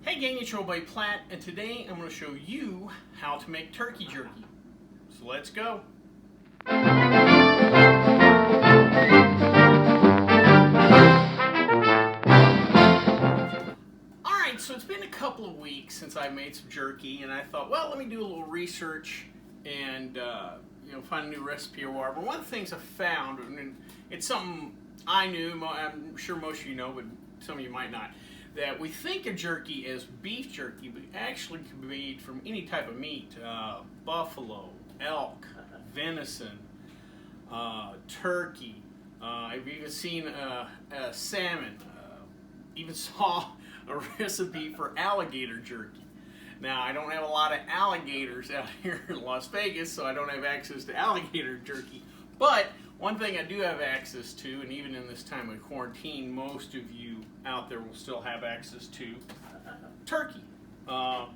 Hey gang, it's your boy Platt, and today I'm going to show you how to make turkey jerky. So let's go. Alright, so it's been a couple of weeks since I made some jerky, and I thought, well, let me do a little research and find a new recipe or whatever. One of the things I found, and it's something I knew, I'm sure most of you know, but some of you might not, that we think of jerky as beef jerky, but actually can be made from any type of meat. Buffalo, elk, venison, turkey. I've even seen salmon. Even saw a recipe for alligator jerky. Now, I don't have a lot of alligators out here in Las Vegas, so I don't have access to alligator jerky. But one thing I do have access to, and even in this time of quarantine, most of you out there will still have access to turkey. More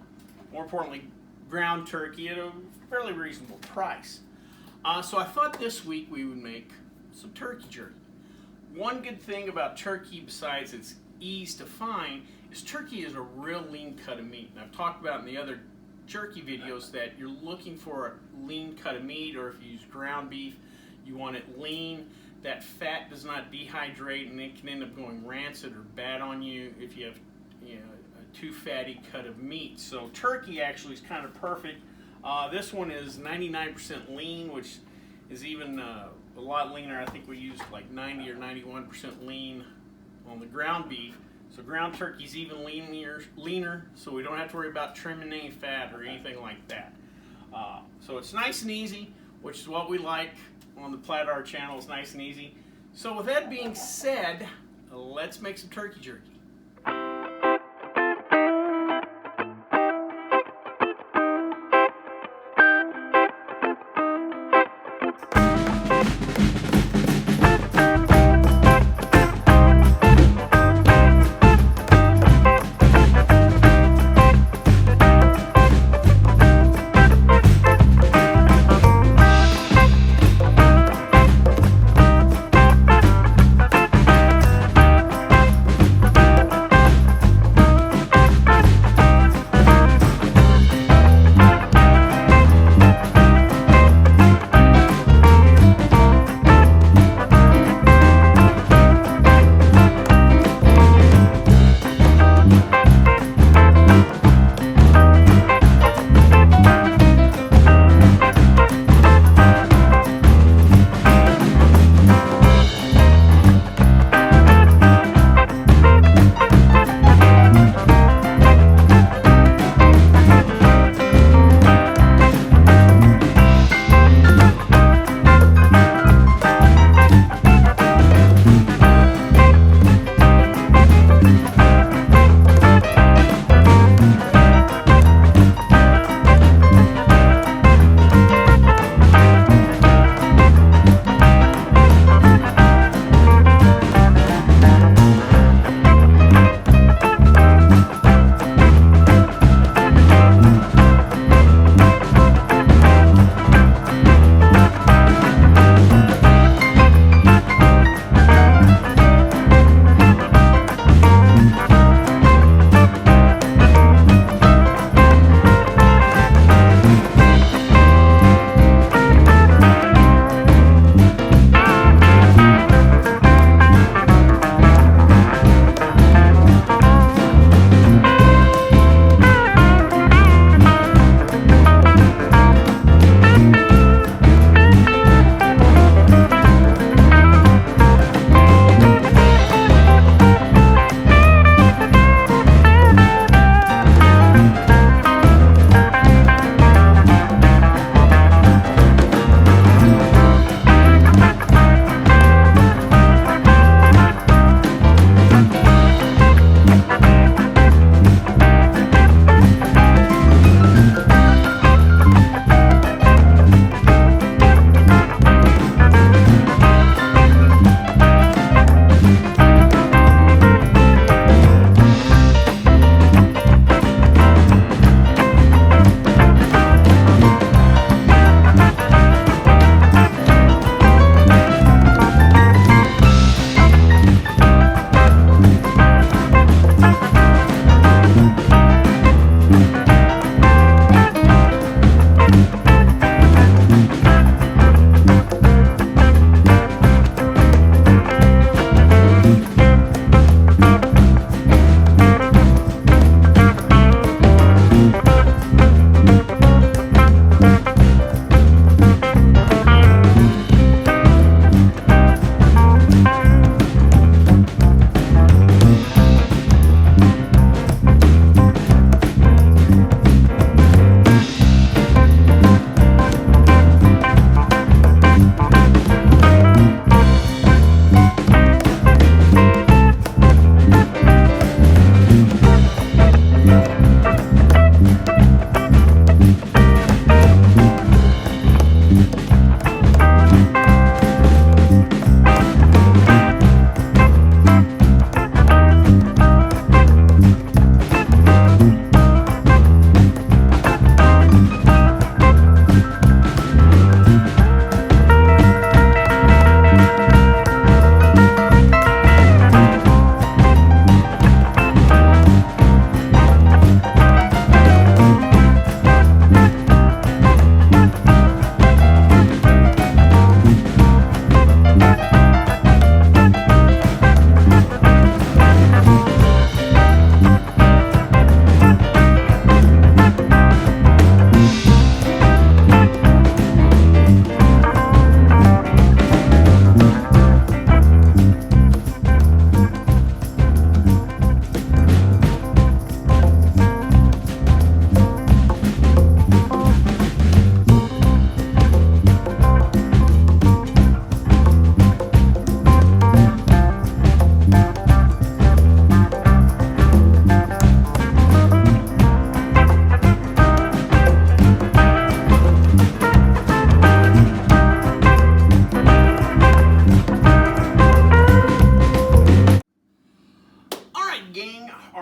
importantly, ground turkey at a fairly reasonable price. So I thought this week we would make some turkey jerky. One good thing about turkey, besides its ease to find, is turkey is a real lean cut of meat. And I've talked about in the other jerky videos that you're looking for a lean cut of meat, or if you use ground beef, you want it lean. That fat does not dehydrate, and it can end up going rancid or bad on you if you have a too fatty cut of meat. So turkey actually is kind of perfect. This one is 99% lean, which is even a lot leaner. I think we used like 90 or 91% lean on the ground beef. So ground turkey's even leaner, so we don't have to worry about trimming any fat or anything like that. So it's nice and easy, which is what we like on the Platt Art channel. Is nice and easy. So with that being said, let's make some turkey jerky.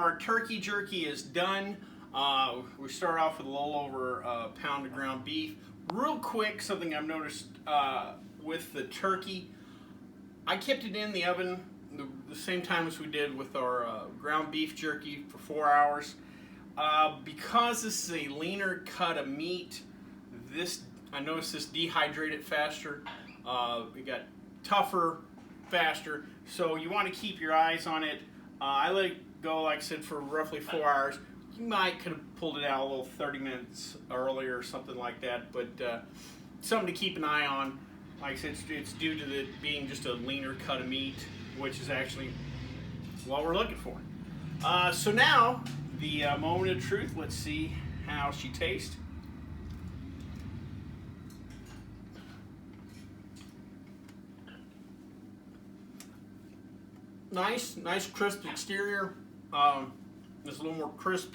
our turkey jerky is done. We start off with a little over a pound of ground beef. Real quick, something I've noticed with the turkey, I kept it in the oven the same time as we did with our ground beef jerky for 4 hours. Because this is a leaner cut of meat, I noticed this dehydrated faster. We got tougher faster, so you want to keep your eyes on it. I let it go, like I said, for roughly 4 hours. You could have pulled it out a little 30 minutes earlier or something like that, but something to keep an eye on. Like I said, it's due to it being just a leaner cut of meat, which is actually what we're looking for. So now, the moment of truth. Let's see how she tastes. Nice crisp exterior. It's a little more crisp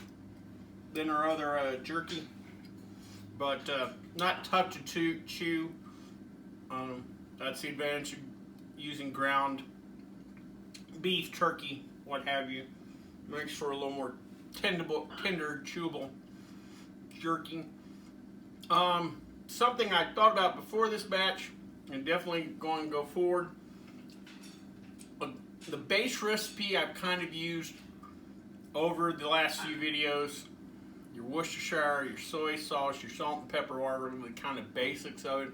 than our other jerky, but not tough to chew. That's the advantage of using ground beef, turkey, what have you. Makes for a little more tender, chewable jerky. Something I thought about before this batch, and definitely going to go forward. The base recipe I've kind of used over the last few videos. Your Worcestershire, your soy sauce, your salt and pepper water, the kind of basics of it.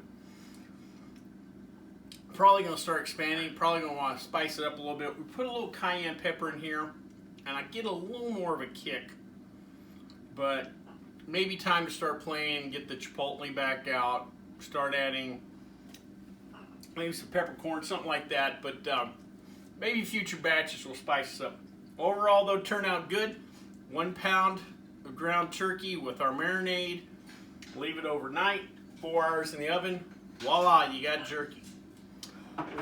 Probably going to start expanding. Probably going to want to spice it up a little bit. We put a little cayenne pepper in here, and I get a little more of a kick. But maybe time to start playing, get the chipotle back out, start adding maybe some peppercorn, something like that. But maybe future batches will spice us up. Overall, though, turned out good. 1 pound of ground turkey with our marinade. Leave it overnight, 4 hours in the oven. Voila, you got jerky.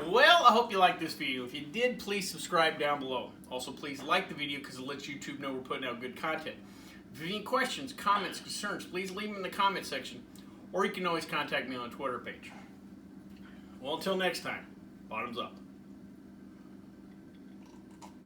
Well, I hope you liked this video. If you did, please subscribe down below. Also, please like the video because it lets YouTube know we're putting out good content. If you have any questions, comments, concerns, please leave them in the comment section. Or you can always contact me on the Twitter page. Well, until next time, bottoms up.